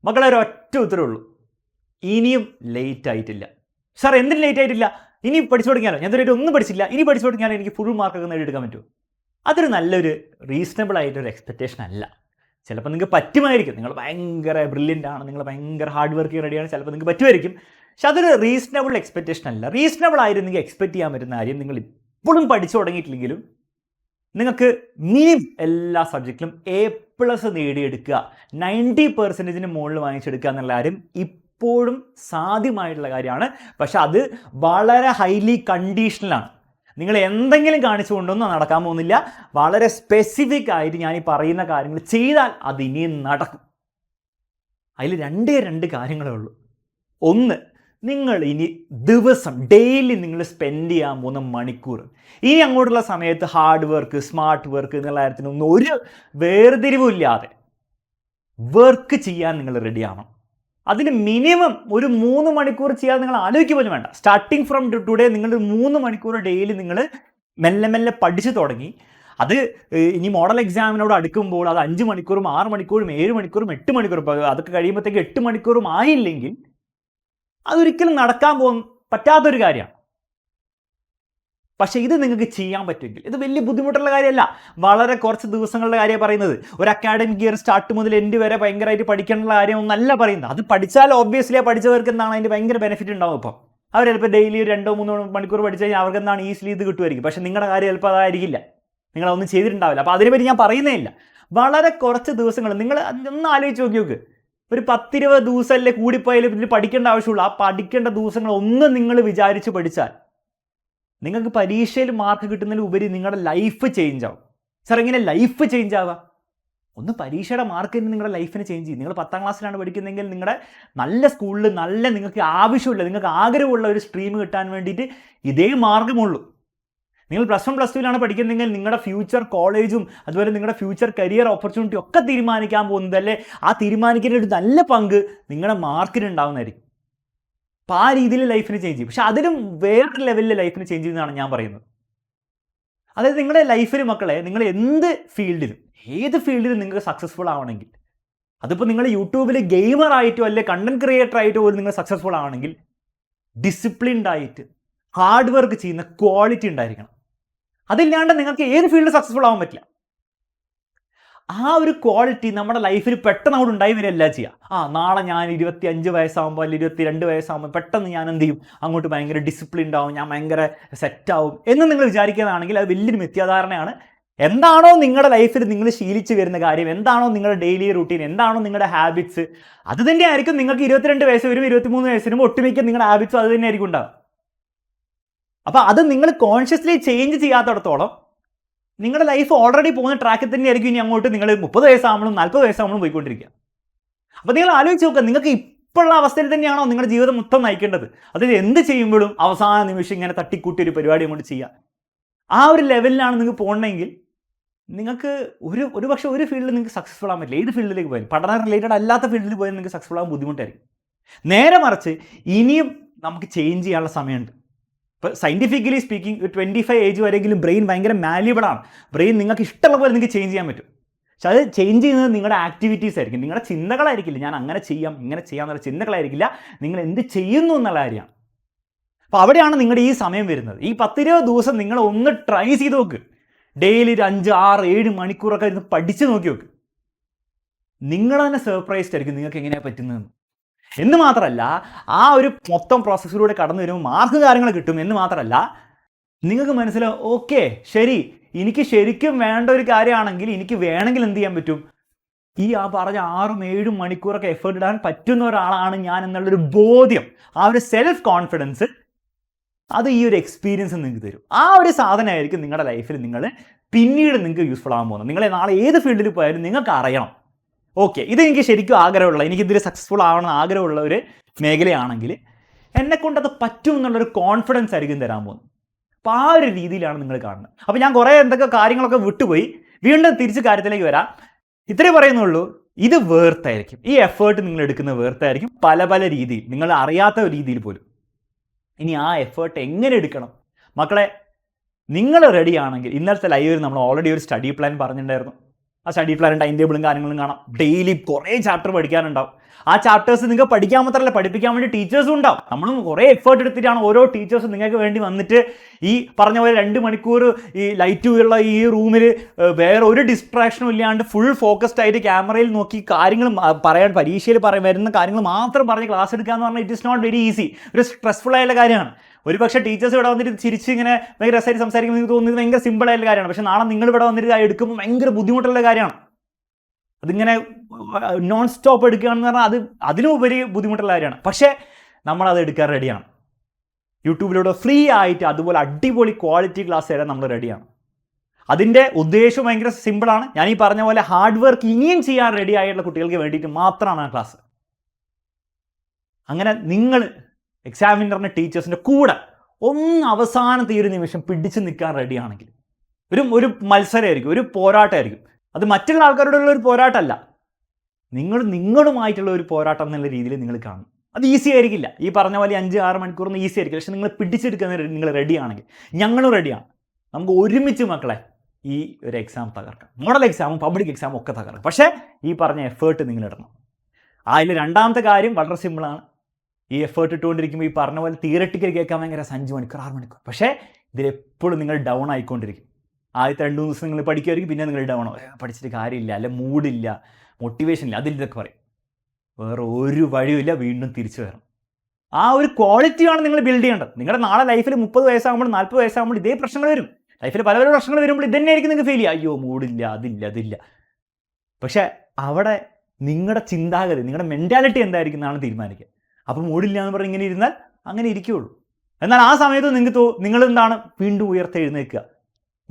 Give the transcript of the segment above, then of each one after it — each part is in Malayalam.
മക്കളെ ഒരൊറ്റ ഉത്തരവുള്ളൂ, ഇനിയും ലേറ്റ് ആയിട്ടില്ല. സാർ എന്തിനും ലേറ്റ് ആയിട്ടില്ല? ഇനി പഠിച്ചു തുടങ്ങിയാലോ? ഞാൻ ഇതുവരെ ഒന്നും പഠിച്ചില്ല, ഇനി പഠിച്ചു തുടങ്ങിയാലോ എനിക്ക് ഫുൾ മാർക്കൊക്കെ നേടിയെടുക്കാൻ പറ്റുമോ? അതൊരു നല്ലൊരു റീസണബിൾ ആയിട്ടൊരു എക്സ്പെക്റ്റേഷൻ അല്ല. ചിലപ്പോൾ നിങ്ങൾക്ക് പറ്റുമായിരിക്കും, നിങ്ങൾ ഭയങ്കര ബ്രില്യൻ്റ് ആണ്, നിങ്ങൾ ഭയങ്കര ഹാർഡ് വർക്ക് റെഡിയാണ്, ചിലപ്പോൾ നിങ്ങൾക്ക് പറ്റുമായിരിക്കും. പക്ഷെ അതൊരു റീസണബിൾ എക്സ്പെക്റ്റേഷൻ അല്ല. റീസണബിൾ ആയിരുന്നെങ്കിൽ എക്സ്പെക്റ്റ് ചെയ്യാൻ പറ്റുന്ന കാര്യം, നിങ്ങൾ ഇപ്പോഴും പഠിച്ചു തുടങ്ങിയിട്ടില്ലെങ്കിലും നിങ്ങൾക്ക് മിനിമം എല്ലാ സബ്ജക്റ്റിലും A+ നേടിയെടുക്കുക, 90% മുകളിൽ വാങ്ങിച്ചെടുക്കുക എന്നുള്ള കാര്യം ഇപ്പോഴും സാധ്യമായിട്ടുള്ള കാര്യമാണ്. പക്ഷെ അത് വളരെ ഹൈലി കണ്ടീഷണലാണ്. നിങ്ങൾ എന്തെങ്കിലും കാണിച്ചുകൊണ്ടൊന്നും നടക്കാൻ പോകുന്നില്ല. വളരെ സ്പെസിഫിക് ആയിട്ട് ഞാൻ ഈ പറയുന്ന കാര്യങ്ങൾ ചെയ്താൽ അത് ഇനിയും നടക്കും. അതിൽ രണ്ട് കാര്യങ്ങളേ ഉള്ളൂ. ഒന്ന്, നിങ്ങൾ ഇനി ദിവസം ഡെയിലി നിങ്ങൾ സ്പെൻഡ് ചെയ്യാൻ പോകുന്ന മണിക്കൂർ, ഇനി അങ്ങോട്ടുള്ള സമയത്ത് ഹാർഡ് വർക്ക്, സ്മാർട്ട് വർക്ക് എന്നുള്ള കാര്യത്തിനൊന്നും ഒരു വേർതിരിവും ഇല്ലാതെ വർക്ക് ചെയ്യാൻ നിങ്ങൾ റെഡിയാവണം. അതിന് മിനിമം ഒരു 3 മണിക്കൂർ ചെയ്യാൻ നിങ്ങൾ ആലോചിക്കുക പോലും വേണ്ട. സ്റ്റാർട്ടിങ് ഫ്രം ടുഡേ നിങ്ങൾ 3 മണിക്കൂർ ഡെയിലി നിങ്ങൾ മെല്ലെ മെല്ലെ പഠിച്ചു തുടങ്ങി. അത് ഇനി മോഡൽ എക്സാമിനോട് അടുക്കുമ്പോൾ അത് 5 മണിക്കൂറും 6 മണിക്കൂറും 7 മണിക്കൂറും 8 മണിക്കൂറും അതൊക്കെ കഴിയുമ്പോഴത്തേക്ക് 8 മണിക്കൂറും ആയില്ലെങ്കിൽ അതൊരിക്കലും നടക്കാൻ പറ്റാത്തൊരു കാര്യമാണ്. പക്ഷേ ഇത് നിങ്ങൾക്ക് ചെയ്യാൻ പറ്റുമെങ്കിൽ ഇത് വലിയ ബുദ്ധിമുട്ടുള്ള കാര്യമല്ല. വളരെ കുറച്ച് ദിവസങ്ങളുടെ കാര്യമാണ് പറയുന്നത്. ഒരു അക്കാഡമിക് ഇയർ സ്റ്റാർട്ട് മുതൽ എൻഡ് വരെ ഭയങ്കരമായിട്ട് പഠിക്കാനുള്ള കാര്യമൊന്നല്ല പറയുന്നത്. അത് പഠിച്ചാൽ ഒബ്വിയസ്ലി പഠിച്ചവർക്ക് എന്താണ് അതിൻ്റെ ഭയങ്കര ബെനിഫിറ്റ് ഉണ്ടാവും. ഇപ്പം അവർ ചിലപ്പോൾ ഡെയിലി 2-3 മണിക്കൂർ പഠിച്ചു കഴിഞ്ഞാൽ അവർക്ക് എന്താണ് ഈസിലി ഇത് കിട്ടുമായിരിക്കും. പക്ഷേ നിങ്ങളുടെ കാര്യം ചിലപ്പോൾ അതായിരിക്കില്ല, നിങ്ങളതൊന്നും ചെയ്തിട്ടുണ്ടാവില്ല. അപ്പോൾ അതിനെപ്പറ്റി ഞാൻ പറയുന്നേ ഇല്ല. വളരെ കുറച്ച് ദിവസങ്ങൾ നിങ്ങൾ ഒന്ന് ആലോചിച്ച് നോക്ക്. ഒരു 10-20 ദിവസമല്ലേ കൂടിപ്പോയാലും ഇതിൽ പഠിക്കേണ്ട ആവശ്യമുള്ളൂ. ആ പഠിക്കേണ്ട ദിവസങ്ങൾ ഒന്ന് നിങ്ങൾ വിചാരിച്ച് പഠിച്ചാൽ നിങ്ങൾക്ക് പരീക്ഷയിൽ മാർക്ക് കിട്ടുന്നതിന് ഉപരി നിങ്ങളുടെ ലൈഫ് ചേഞ്ച് ആവും. സാർ എങ്ങനെ ലൈഫ് ചേഞ്ച് ആവുക? ഒന്ന് പരീക്ഷയുടെ മാർക്ക് തന്നെ നിങ്ങളുടെ ലൈഫിനെ ചേഞ്ച് ചെയ്യും. നിങ്ങൾ 10ാം ക്ലാസ്സിലാണ് പഠിക്കുന്നതെങ്കിൽ നിങ്ങളുടെ നല്ല സ്കൂളിൽ നിങ്ങൾക്ക് ആവശ്യമില്ല, നിങ്ങൾക്ക് ആഗ്രഹമുള്ള ഒരു സ്ട്രീം കിട്ടാൻ വേണ്ടിയിട്ട് ഇതേ മാർഗ്ഗമുള്ളൂ. നിങ്ങൾ +1 +2ലാണ് പഠിക്കുന്നതെങ്കിൽ നിങ്ങളുടെ ഫ്യൂച്ചർ കോളേജും അതുപോലെ നിങ്ങളുടെ ഫ്യൂച്ചർ കരിയർ ഓപ്പർച്യൂണിറ്റി ഒക്കെ തീരുമാനിക്കാൻ പോകുന്നത്, അല്ലേ ആ തീരുമാനിക്കുന്ന ഒരു നല്ല പങ്ക് നിങ്ങളുടെ മാർക്കിന് ഉണ്ടാവുന്നതായിരിക്കും. അപ്പോൾ ആ രീതിയിൽ ലൈഫിന് ചേഞ്ച് ചെയ്യും. പക്ഷെ അതിലും വേറൊരു ലെവലിൽ ലൈഫിന് ചേഞ്ച് ചെയ്യുന്നതാണ് ഞാൻ പറയുന്നത്. അതായത് നിങ്ങളുടെ ലൈഫിൽ മക്കളെ, നിങ്ങൾ എന്ത് ഫീൽഡിലും ഏത് ഫീൽഡിലും നിങ്ങൾക്ക് സക്സസ്ഫുൾ ആവണമെങ്കിൽ, അതിപ്പോൾ നിങ്ങൾ യൂട്യൂബിൽ ഗെയിമർ ആയിട്ടോ അല്ലെ കണ്ടന്റ് ക്രിയേറ്റർ ആയിട്ടോ പോലും നിങ്ങൾ സക്സസ്ഫുൾ ആവണമെങ്കിൽ ഡിസിപ്ലിൻഡ് ആയിട്ട് ഹാർഡ് വർക്ക് ചെയ്യുന്ന ക്വാളിറ്റി ഉണ്ടായിരിക്കണം. അതില്ലാണ്ട് നിങ്ങൾക്ക് ഏത് ഫീൽഡിൽ സക്സസ്ഫുൾ ആവാൻ പറ്റില്ല. ആ ഒരു ക്വാളിറ്റി നമ്മുടെ ലൈഫിൽ പെട്ടെന്ന് അവിടെ ഉണ്ടായി വരികയല്ല ചെയ്യുക. നാളെ ഞാൻ 25 വയസ്സാകുമ്പോൾ അല്ലെങ്കിൽ 22 വയസ്സാകുമ്പോൾ പെട്ടെന്ന് ഞാൻ എന്ത് ചെയ്യും, അങ്ങോട്ട് ഭയങ്കര ഡിസിപ്ലിൻഡ് ആവും, ഞാൻ ഭയങ്കര സെറ്റാവും എന്ന് നിങ്ങൾ വിചാരിക്കുന്നതാണെങ്കിൽ അത് വലിയൊരു മിഥ്യാധാരണയാണ്. എന്താണോ നിങ്ങളുടെ ലൈഫിൽ നിങ്ങൾ ശീലിച്ച് വരുന്ന കാര്യം, എന്താണോ നിങ്ങളുടെ ഡെയിലി റൂട്ടീൻ, എന്താണോ നിങ്ങളുടെ ഹാബിറ്റ്സ്, അത് തന്നെയായിരിക്കും നിങ്ങൾക്ക് 22 വയസ്സ് വരും 23 വയസ്സ് വരുമ്പോൾ ഒട്ടുമിക്ക നിങ്ങളുടെ ഹാബിറ്റ്സും അത് തന്നെയായിരിക്കും ഉണ്ടാവുക. അപ്പോൾ അത് നിങ്ങൾ കോൺഷ്യസ്ലി ചേഞ്ച് ചെയ്യാത്തടത്തോളം നിങ്ങളുടെ ലൈഫ് ഓൾറെഡി പോകുന്ന ട്രാക്കിൽ തന്നെയായിരിക്കും ഇനി അങ്ങോട്ട് നിങ്ങൾ 30 വയസ്സാകുമ്പോഴും 40 വയസ്സാകുമ്പോഴും പോയിക്കൊണ്ടിരിക്കുക. അപ്പോൾ നിങ്ങൾ ആലോചിച്ച് നോക്കുക, നിങ്ങൾക്ക് ഇപ്പോഴുള്ള അവസ്ഥയിൽ തന്നെയാണോ നിങ്ങളുടെ ജീവിതം മൊത്തം നയിക്കേണ്ടത്? അതായത് എന്ത് ചെയ്യുമ്പോഴും അവസാന നിമിഷം ഇങ്ങനെ തട്ടിക്കൂട്ടി ഒരു പരിപാടി കൊണ്ട് ചെയ്യുക. ആ ഒരു ലെവലിലാണ് നിങ്ങൾക്ക് പോകണമെങ്കിൽ നിങ്ങൾക്ക് ഒരു പക്ഷേ ഒരു ഫീൽഡിൽ നിങ്ങൾക്ക് സക്സസ്ഫുൾ ആകാൻ പറ്റില്ല. ഏത് ഫീൽഡിലേക്ക് പോയാലും, പഠന റിലേറ്റഡ് അല്ലാത്ത ഫീൽഡിൽ പോയാൽ നിങ്ങൾക്ക് സക്സസ്ഫുൾ ആകാൻ ബുദ്ധിമുട്ടായിരിക്കും. നേരെ മറിച്ച് ഇനിയും നമുക്ക് ചേഞ്ച് ചെയ്യാനുള്ള സമയമുണ്ട്. ഇപ്പോൾ സയൻറ്റിഫിക്കലി സ്പീക്കിംഗ് 25 ഏജ് വരെയെങ്കിലും ബ്രെയിൻ ഭയങ്കര മാല്യബിളാണ്. ബ്രെയിൻ നിങ്ങൾക്ക് ഇഷ്ടമുള്ള പോലെ നിങ്ങൾക്ക് ചേഞ്ച് ചെയ്യാൻ പറ്റും. പക്ഷെ അത് ചേഞ്ച് ചെയ്യുന്നത് നിങ്ങളുടെ ആക്ടിവിറ്റീസ് ആയിരിക്കും, നിങ്ങളുടെ ചിന്തകളായിരിക്കില്ല. ഞാൻ അങ്ങനെ ചെയ്യാം ഇങ്ങനെ ചെയ്യാം എന്നുള്ള ചിന്തകളായിരിക്കില്ല, നിങ്ങൾ എന്ത് ചെയ്യുന്നു എന്നുള്ള കാര്യമാണ്. അപ്പോൾ അവിടെയാണ് നിങ്ങളുടെ ഈ സമയം വരുന്നത്. ഈ 10-20 ദിവസം നിങ്ങൾ ഒന്ന് ട്രൈ ചെയ്ത് നോക്ക്. ഡെയിലി ഒരു 5, 6, 7 മണിക്കൂറൊക്കെ ഇരുന്ന് പഠിച്ച് നോക്കി നോക്ക്. നിങ്ങൾ തന്നെ സർപ്രൈസ്ഡ് ആയിരിക്കും നിങ്ങൾക്ക് എങ്ങനെയാണ് പറ്റുന്നതെന്ന്. എന്ന് മാത്രമല്ല, ആ ഒരു മൊത്തം പ്രോസസ്സിലൂടെ കടന്നു വരുമ്പോൾ മാർക്ക് കാര്യങ്ങൾ കിട്ടും എന്ന് മാത്രമല്ല, നിങ്ങൾക്ക് മനസ്സിലാവും ഓക്കെ ശരി, എനിക്ക് ശരിക്കും വേണ്ട ഒരു കാര്യമാണെങ്കിൽ എനിക്ക് വേണമെങ്കിൽ എന്ത് ചെയ്യാൻ പറ്റും, ഈ പറഞ്ഞ 6-7 മണിക്കൂറൊക്കെ എഫേർട്ട് ഇടാൻ പറ്റുന്ന ഒരാളാണ് ഞാൻ എന്നുള്ളൊരു ബോധ്യം, ആ ഒരു സെൽഫ് കോൺഫിഡൻസ്, അത് ഈ ഒരു എക്സ്പീരിയൻസ് നിങ്ങൾക്ക് തരും. ആ ഒരു സാധനമായിരിക്കും നിങ്ങളുടെ ലൈഫിൽ പിന്നീട് നിങ്ങൾക്ക് യൂസ്ഫുൾ ആകാൻ പോകുന്നത്. നിങ്ങൾ നാളെ ഏത് ഫീൽഡിൽ പോയാലും നിങ്ങൾക്ക് അറിയണം, ഓക്കെ ഇത് എനിക്ക് ശരിക്കും ആഗ്രഹമുള്ള, എനിക്കിതിൽ സക്സസ്ഫുൾ ആവണം ആഗ്രഹമുള്ള ഒരു മേഖലയാണെങ്കിൽ എന്നെക്കൊണ്ടത് പറ്റും എന്നുള്ളൊരു കോൺഫിഡൻസ് ആയിരിക്കും തരാൻ പോകുന്നത്. അപ്പോൾ ആ ഒരു രീതിയിലാണ് നിങ്ങൾ കാണുന്നത്. അപ്പോൾ ഞാൻ കുറേ എന്തൊക്കെ കാര്യങ്ങളൊക്കെ വിട്ടുപോയി, വീണ്ടും തിരിച്ച് കാര്യത്തിലേക്ക് വരാം. ഇത്രേ പറയുന്നുള്ളൂ, ഇത് വേർത്തായിരിക്കും, ഈ എഫേർട്ട് നിങ്ങൾ എടുക്കുന്ന വേർത്തായിരിക്കും പല പല രീതിയിൽ, നിങ്ങൾ അറിയാത്ത രീതിയിൽ പോലും. ഇനി ആ എഫേർട്ട് എങ്ങനെ എടുക്കണം മക്കളെ, നിങ്ങൾ റെഡി ആണെങ്കിൽ ഇന്നലത്തെ ലൈവിൽ നമ്മൾ ഓൾറെഡി ഒരു സ്റ്റഡി പ്ലാൻ പറഞ്ഞിട്ടുണ്ടായിരുന്നു. ആ സ്റ്റഡി പ്ലാൻ ടൈം ടേബിളും കാര്യങ്ങളും കാണാം. ഡെയിലി കുറേ ചാപ്റ്റർ പഠിക്കാനുണ്ടാവും. ആ ചാപ്റ്റേഴ്സ് നിങ്ങൾക്ക് പഠിക്കാൻ മാത്രമല്ല, പഠിപ്പിക്കാൻ വേണ്ടി ടീച്ചേഴ്സും ഉണ്ടാവും. നമ്മളും കുറേ എഫേർട്ട് എടുത്തിട്ടാണ് ഓരോ ടീച്ചേഴ്സും നിങ്ങൾക്ക് വേണ്ടി വന്നിട്ട് ഈ പറഞ്ഞ പോലെ 2 മണിക്കൂർ ഈ ലൈറ്റ് ഉള്ള ഈ റൂമിൽ വേറെ ഒരു ഡിസ്ട്രാക്ഷനും ഇല്ലാണ്ട് ഫുൾ ഫോക്കസ്ഡ് ആയിട്ട് ക്യാമറയിൽ നോക്കി കാര്യങ്ങൾ പറയാൻ, പരീക്ഷയിൽ വരുന്ന കാര്യങ്ങൾ മാത്രം പറഞ്ഞ് ക്ലാസ് എടുക്കുക എന്ന് പറഞ്ഞാൽ it is not very easy. ഒരു സ്ട്രെസ്ഫുൾ ആയുള്ള കാര്യമാണ്. ഒരു പക്ഷേ ടീച്ചേഴ്സ് ഇവിടെ വന്നിട്ട് ചിരിച്ച് ഇങ്ങനെ ഭയങ്കര രസമായിട്ട് സംസാരിക്കുന്നത് നിങ്ങൾക്ക് തോന്നുന്നത് ഭയങ്കര സിമ്പിൾ ആയിട്ടുള്ള കാര്യമാണ്. പക്ഷേ നാളെ നിങ്ങൾ ഇവിടെ വന്നിട്ട് എടുക്കുമ്പോൾ ഭയങ്കര ബുദ്ധിമുട്ടുള്ള കാര്യമാണ്. അതിങ്ങനെ നോൺ സ്റ്റോപ്പ് എടുക്കുകയാണെന്ന് പറഞ്ഞാൽ അതിനുപരി ബുദ്ധിമുട്ടുള്ള കാര്യമാണ്. പക്ഷേ നമ്മളത് എടുക്കാൻ റെഡിയാണ്. യൂട്യൂബിലൂടെ ഫ്രീ ആയിട്ട് അതുപോലെ അടിപൊളി ക്വാളിറ്റി ക്ലാസ് തരാൻ നമ്മൾ റെഡിയാണ്. അതിൻ്റെ ഉദ്ദേശം ഭയങ്കര സിമ്പിളാണ്. ഞാൻ ഈ പറഞ്ഞ പോലെ ഹാർഡ് വർക്ക് ഇനിയും ചെയ്യാൻ റെഡി ആയിട്ടുള്ള കുട്ടികൾക്ക് വേണ്ടിയിട്ട് മാത്രമാണ് ആ ക്ലാസ്. അങ്ങനെ നിങ്ങൾ എക്സാമിനറിൻ്റെ ടീച്ചേഴ്സിൻ്റെ കൂടെ അവസാനത്തെ ഈ ഒരു നിമിഷം പിടിച്ച് നിൽക്കാൻ റെഡിയാണെങ്കിൽ ഒരു മത്സരമായിരിക്കും, ഒരു പോരാട്ടമായിരിക്കും. അത് മറ്റുള്ള ആൾക്കാരോടുള്ള ഒരു പോരാട്ടമല്ല, നിങ്ങളുമായിട്ടുള്ള ഒരു പോരാട്ടം എന്നുള്ള രീതിയിൽ നിങ്ങൾ കാണും. അത് ഈസി ആയിരിക്കില്ല. ഈ പറഞ്ഞ പോലെ 5-6 മണിക്കൂറൊന്നും ഈസി ആയിരിക്കില്ല. പക്ഷെ നിങ്ങൾ പിടിച്ചെടുക്കുന്ന നിങ്ങൾ റെഡിയാണെങ്കിൽ ഞങ്ങളും റെഡിയാണ്. നമുക്ക് ഒരുമിച്ച് മക്കളെ ഈ ഒരു എക്സാം തകർക്കാം. മോഡൽ എക്സാമും പബ്ലിക് എക്സാമും ഒക്കെ തകർക്കാം. പക്ഷേ ഈ പറഞ്ഞ എഫേർട്ട് നിങ്ങൾ ഇടണം. അതിൽ രണ്ടാമത്തെ കാര്യം വളരെ സിമ്പിളാണ്. ഈ എഫേർട്ട് ഇട്ടുകൊണ്ടിരിക്കുമ്പോൾ ഈ പറഞ്ഞ പോലെ തിയററ്റിക്കൽ കേൾക്കാൻ ഭയങ്കര 5 മണിക്കൂർ 6 മണിക്കൂർ. പക്ഷേ ഇതിലെപ്പോഴും നിങ്ങൾ ഡൗൺ ആയിക്കൊണ്ടിരിക്കും. ആദ്യത്തെ 2 ദിവസം നിങ്ങൾ പഠിക്കുമായിരിക്കും, പിന്നെ നിങ്ങൾ ഡൗൺ ആവും. പഠിച്ചിട്ട് കാര്യമില്ല, അല്ലെ മൂഡില്ല, മോട്ടിവേഷൻ ഇല്ല, അതിലൊക്കെ പറയും. വേറെ ഒരു വഴിയുമില്ല, വീണ്ടും തിരിച്ചു വരണം. ആ ഒരു ക്വാളിറ്റിയാണ് നിങ്ങൾ ബിൽഡ് ചെയ്യേണ്ടത്. നിങ്ങളുടെ നാളെ ലൈഫിൽ 30 വയസ്സാകുമ്പോൾ 40 വയസ്സാകുമ്പോൾ ഇതേ പ്രശ്നങ്ങൾ വരും. ലൈഫിൽ പല പല പ്രശ്നങ്ങൾ വരുമ്പോൾ ഇതന്നെ ആയിരിക്കും നിങ്ങൾക്ക് ഫീൽ ചെയ്യുക. അയ്യോ മൂഡില്ല, അതില്ല. പക്ഷേ അവിടെ നിങ്ങളുടെ ചിന്താഗതി, നിങ്ങളുടെ മെൻറ്റാലിറ്റി എന്തായിരിക്കും എന്നാണ് തീരുമാനിക്കുക. അപ്പോൾ മൂഡില്ല എന്ന് പറഞ്ഞ് ഇങ്ങനെ ഇരുന്നാൽ അങ്ങനെ ഇരിക്കുകയുള്ളൂ. എന്നാൽ ആ സമയത്ത് നിങ്ങൾ എന്താണ് വീണ്ടും ഉയർത്തെഴുന്നേൽക്കുക.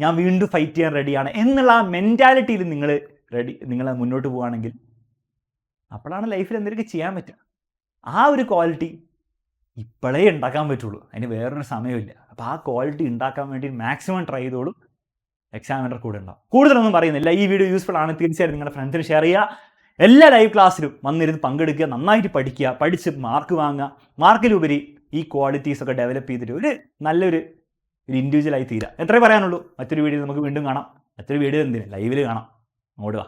ഞാൻ വീണ്ടും ഫൈറ്റ് ചെയ്യാൻ റെഡിയാണ് എന്നുള്ള ആ മെൻറ്റാലിറ്റിയിൽ നിങ്ങൾ മുന്നോട്ട് പോവുകയാണെങ്കിൽ അപ്പോഴാണ് ലൈഫിൽ എന്തെങ്കിലും ചെയ്യാൻ പറ്റുക. ആ ഒരു ക്വാളിറ്റി ഇപ്പോഴേ ഉണ്ടാക്കാൻ പറ്റുള്ളൂ. അതിന് വേറൊരു സമയമില്ല. അപ്പോൾ ആ ക്വാളിറ്റി ഉണ്ടാക്കാൻ വേണ്ടി മാക്സിമം ട്രൈ ചെയ്തോളൂ. എക്സാമിനർ കൂടെ ഉണ്ടാവും. കൂടുതലൊന്നും പറയുന്നില്ല. ഈ വീഡിയോ യൂസ്ഫുൾ ആണ്, തീർച്ചയായിട്ടും നിങ്ങളുടെ ഫ്രണ്ട്സിന് ഷെയർ ചെയ്യുക. എല്ലാ ലൈവ് ക്ലാസ്സിലും വന്നിരുന്ന് പങ്കെടുക്കുക, നന്നായിട്ട് പഠിക്കുക, പഠിച്ച് മാർക്ക് വാങ്ങുക. മാർക്കിലുപരി ഈ ക്വാളിറ്റീസൊക്കെ ഡെവലപ്പ് ചെയ്തിട്ട് ഒരു നല്ലൊരു ഇൻഡിവിജ്വലായി തീരുക. എത്രയേ പറയാനുള്ളൂ. മറ്റൊരു വീഡിയോയിൽ നമുക്ക് വീണ്ടും കാണാം. മറ്റൊരു വീഡിയോ എന്തിന് ലൈവിൽ കാണാം. ഓടുക.